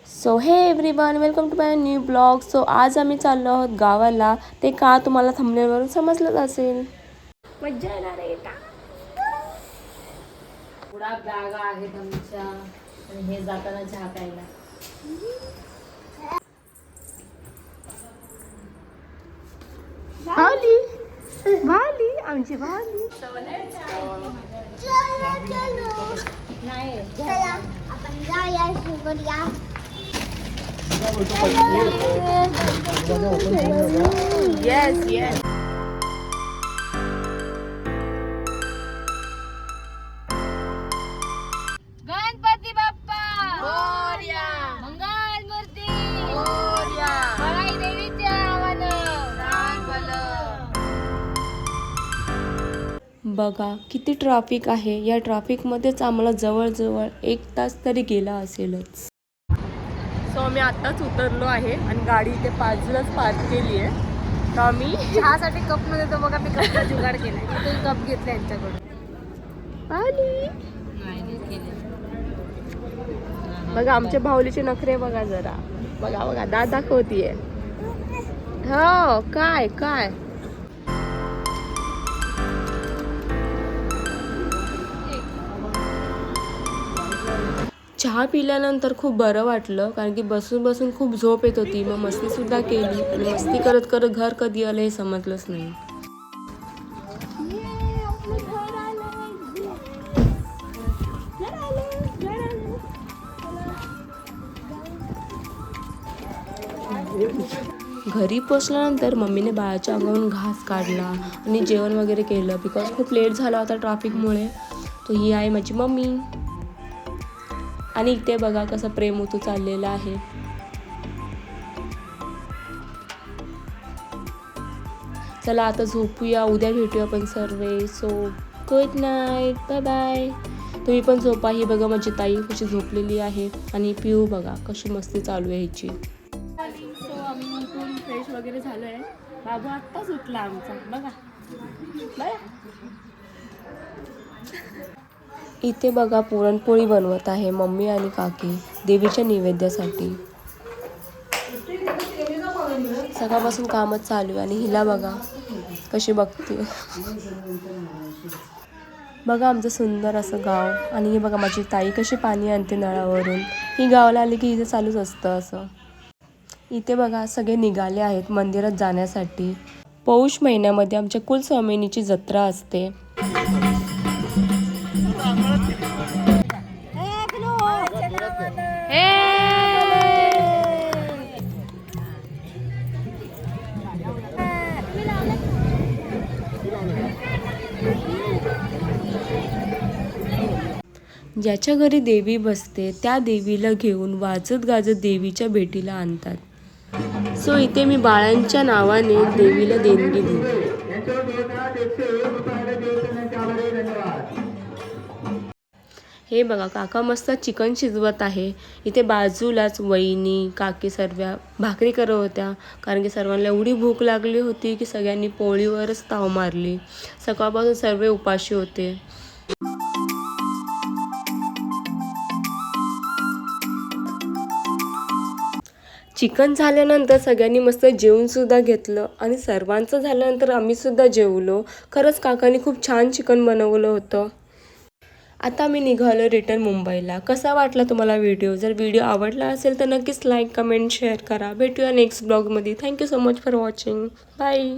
So hey everyone, welcome to my new blog. So आज आम्ही चाललो आहोत गावाला. ते का तुम्हाला थंबनेलवरून समजलंच असेल. मज्जा येणार आहे का? पुढा जागा आहेत आमच्या आणि हे जाताना चहा प्यायला. भाली भाली आमची भाली. नाही आपण जाऊया शिवूया. Yes yes. गणपती बाप्पा मोरया, मंगल मूर्ती मोरया, बळाई देवीच्या नावानं बघा किती ट्रॅफिक आहे. या ट्रॅफिकमध्येच आम्हाला जवळजवळ 1 तास तरी गेला असेलच. सो आम्ही आत्ताच उतरलो आहे आणि गाडी इथे बाजूलाच पार्क केली आहे. तर आम्ही चहासाठी कप मध्ये तो बघा मी कपचा जुगाड केलाय. तो कप घेतला यांच्याकडून. आली बघा आमच्या भाऊलीचे नखरे बघा जरा. बघा बघा दात दाखवतीये. हो काय काय चहा पिल्यानंतर खूप बरं वाटलं, कारण की बसून बसून खूप झोप येत होती. मग मस्ती सुद्धा केली आणि मस्ती करत करत घर कधी आलं हे समजलंच नाही. घरी पोचल्यानंतर मम्मीने बाळाच्या अंगावरून घास काढला आणि जेवण वगैरे केलं, बिकॉज खूप लेट झाला होता ट्रॅफिकमुळे. तो ही आहे माझी मम्मी. आणि इथे बघा कसं प्रेम ऋतू चाललेला आहे. चला आता झोपूया, उद्या भेटूया आपण सर्वे. So good night, bye bye. तुम्ही पण झोपा. ही बघा माझी ताई कशी झोपलेली आहे आणि पिऊ बघा कशी मस्ती चालू आहे ह्याची. सो आम्ही उठून फ्रेश वगैरे झालो आहे. बाबू आत्ताच उठला आमचा बघा. बाय. इथे बघा पुरणपोळी बनवत आहे मम्मी आणि काकी देवीच्या नैवेद्यासाठी. सकाळपासून कामच चालू आहे आणि हिला बघा कशी बघते. बघा आमचं सुंदर असं गाव. आणि हे बघा माझी ताई कशी पाणी आणते नळावरून. ही गावाला आली की इथे चालूच असतं असं. इथे बघा सगळे निघाले आहेत मंदिरात जाण्यासाठी. पौष महिन्यामध्ये आमच्या कुलस्वामिनीची जत्रा असते. ज्याच्या घरी देवी बसते त्या देवीला घेऊन वाजत गाजत देवीच्या भेटीला आणतात. सो इथे मी बाळांच्या नावाने देवीला देणगी दिली. हे बघा काका मस्त चिकन शिजवत आहे. इथे बाजूलाच वहिनी काकी सर्व भाकरी करत होत्या, कारण की सर्वांना एवढी भूक लागली होती की सगळ्यांनी पोळीवरच ताव मारली. सकाळपासून सर्व उपाशी होते. चिकन झाल्यानंतर सगळ्यांनी मस्त जेवून सुद्धा घेतलं आणि सर्वांचं झाल्यानंतर आम्ही सुद्धा जेवलो. खरंच काकांनी खूप छान चिकन बनवलं होतं. आता मी निघालो रिटर्न मुंबईला. कसा वाटला तुम्हाला व्हिडिओ? जर व्हिडिओ आवडला असेल तर नक्कीच लाईक कमेंट शेअर करा. भेटूया नेक्स्ट ब्लॉगमध्ये. Thank you so much for watching. Bye.